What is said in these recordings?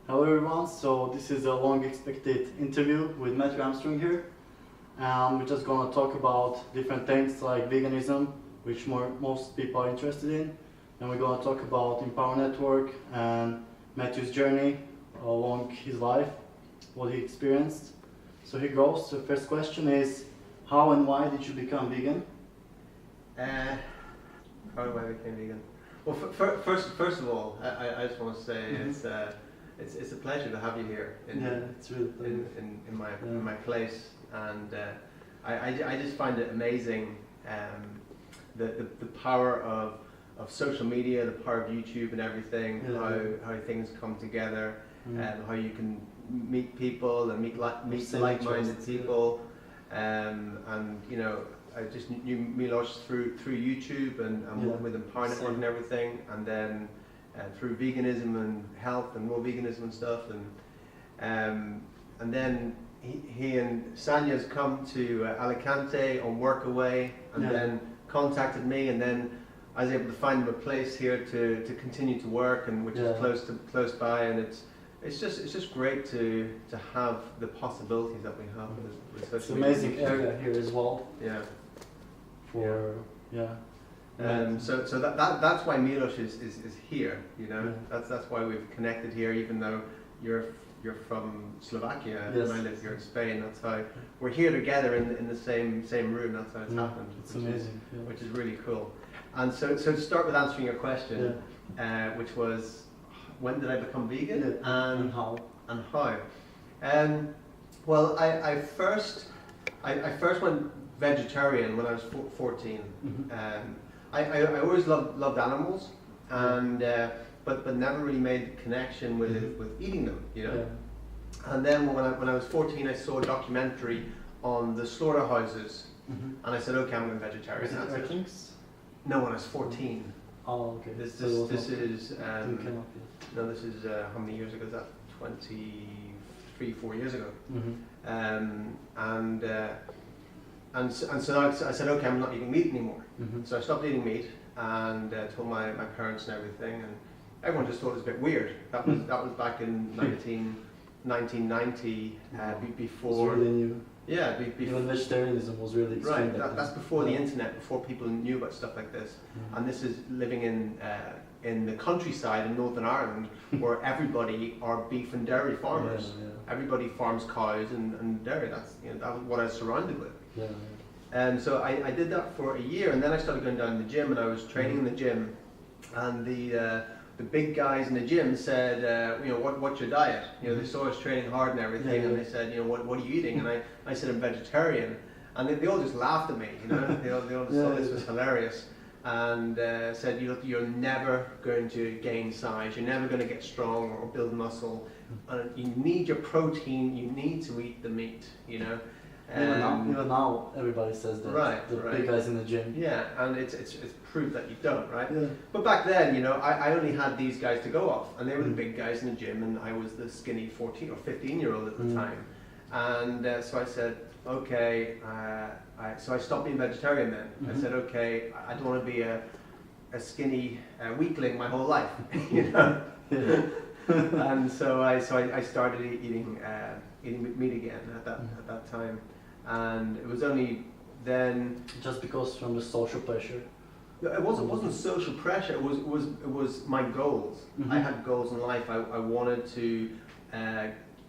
Hello everyone, so this is a long expected interview with Matthew Armstrong here. We're just gonna talk about different things like veganism, which most people are interested in. And we're gonna talk about Empower Network and Matthew's journey along his life, what he experienced. So here goes. The first question is, how and why did you become vegan? How do I become vegan? Well, first of all, I just want to say it's a pleasure to have you here It's really in my place, and I just find it amazing the power of social media, the power of YouTube and everything, how things come together, and how you can meet people and meet like-minded people, and you know. I just knew Milos through YouTube and with Empower Network and everything, and then through veganism and health and raw veganism and stuff, and then he and Sanya's come to Alicante on work away, and then contacted me, and then I was able to find them a place here to continue to work, and which is close by, and it's just great to have the possibilities that we have with social It's an amazing area here as well. So that's why Milos is here, you know. That's why we've connected here, even though you're from Slovakia and I live here in Spain. That's how we're here together in the same room. That's how it's happened. It's amazing, which is really cool. And so to start with answering your question, which was, when did I become vegan and how? Well, I first went vegetarian when I was 14. I always loved animals, and but never really made the connection with eating them, you know. And then when I was 14, I saw a documentary on the slaughterhouses, and I said, okay, I'm going vegetarian. Was it No, when I was 14. Oh, okay. This is how many years ago is that? 4 years ago. And so I said, okay, I'm not eating meat anymore. So I stopped eating meat and told my parents and everything, and everyone just thought it was a bit weird. That was back in 1990, before. It was really new. Before vegetarianism was really extreme. Right, that's before the internet, before people knew about stuff like this. And this is living in the countryside in Northern Ireland, where everybody are beef and dairy farmers. Everybody farms cows and dairy. That's what I was surrounded with. And so I did that for a year, and then I started going down to the gym, and I was training in the gym, and the big guys in the gym said, what's your diet? You know, they saw us training hard and everything, and they said, what are you eating? And I said, I'm vegetarian, and they all just laughed at me. You know, they all just thought this was hilarious, and said, you're never going to gain size, you're never going to get strong or build muscle, and you need your protein, you need to eat the meat, you know. Even now, everybody says that. The big guys in the gym. Yeah, and it's proved that you don't, right? But back then, I only had these guys to go off, and they were the big guys in the gym, and I was the skinny 14 or 15-year-old at the time. And so I said, okay, so I stopped being vegetarian then. I said, okay, I don't want to be a skinny weakling my whole life, you know. And so I started eating meat again at that time. And it was only then. Just because from the social pressure. It wasn't social pressure. It was my goals. I had goals in life. I wanted to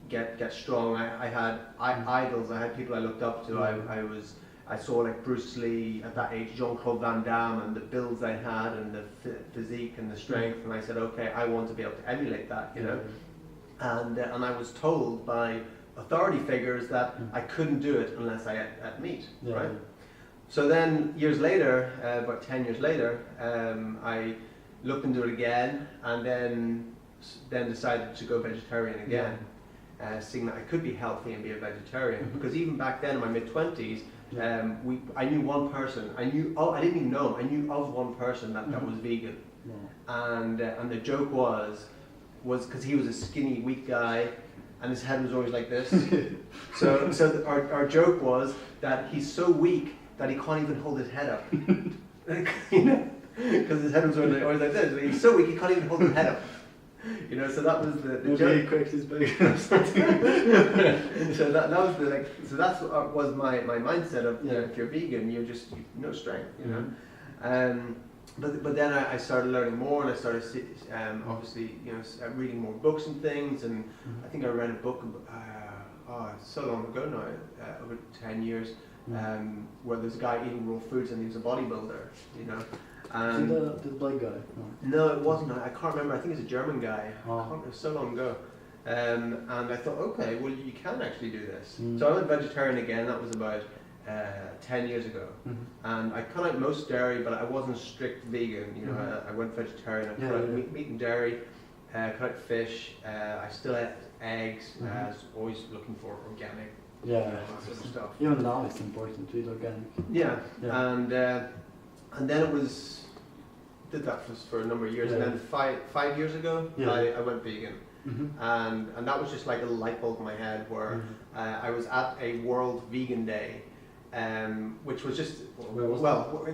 get strong. I had idols. I had people I looked up to. I saw like Bruce Lee at that age, Jean-Claude Van Damme, and the builds I had, and the physique and the strength. And I said, okay, I want to be able to emulate that, you know. And I was told by authority figures that I couldn't do it unless I ate meat, right? So then years later, about 10 years later, I looked into it again, and then decided to go vegetarian again, seeing that I could be healthy and be a vegetarian. Because even back then in my mid-20s, I knew one person. I didn't even know him. I knew of one person that was vegan, and the joke was because he was a skinny, weak guy, and his head was always like this. so our joke was that he's so weak that he can't even hold his head up. You know, because his head was always like this. He's so weak he can't even hold his head up. You know, so that was the Maybe joke. he cracked his bacon or something. So that was the like. So that's what was my mindset of you know, Yeah. if you're vegan, you've no strength, you know. Mhm. But then I started learning more, and I started obviously you know reading more books and things, and I think I read a book so long ago now, over 10 years, where there's a guy eating raw foods and he was a bodybuilder, you know. Is it the black guy? No, it wasn't. I can't remember. I think it's a German guy. Oh. It was so long ago. And I thought, okay, well, you can actually do this. Mm. So I went vegetarian again. That was about 10 years ago. Mhm. And I cut out most dairy, but I wasn't strict vegan. You know, I went vegetarian. I cut out meat and dairy, cut out fish. I still ate eggs. I was always looking for organic. Yeah, That sort of stuff. even now it's important to eat organic. Yeah, Yeah. and then it was did that for a number of years, and then five years ago I went vegan, and that was just like a light bulb in my head where I was at a World Vegan Day, which was just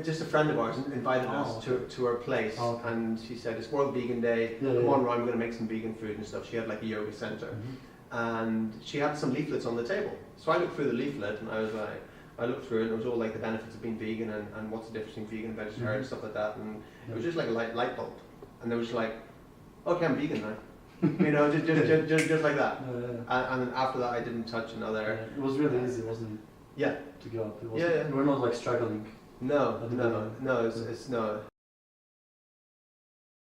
just a friend of ours invited us to her place, and she said it's World Vegan Day, come on Ryan, we're going to make some vegan food and stuff. She had like a yoga center, and she had some leaflets on the table, so I looked through the leaflet and I was like. I looked through it and it was all like the benefits of being vegan and what's the difference between vegan and vegetarian and stuff like that, and it was just like a light bulb, and there was like, okay, I'm vegan now, you know, just like that. And after that I didn't touch another. It was really easy, wasn't it? Yeah. To give up. It wasn't, we're not like struggling. No, it's no.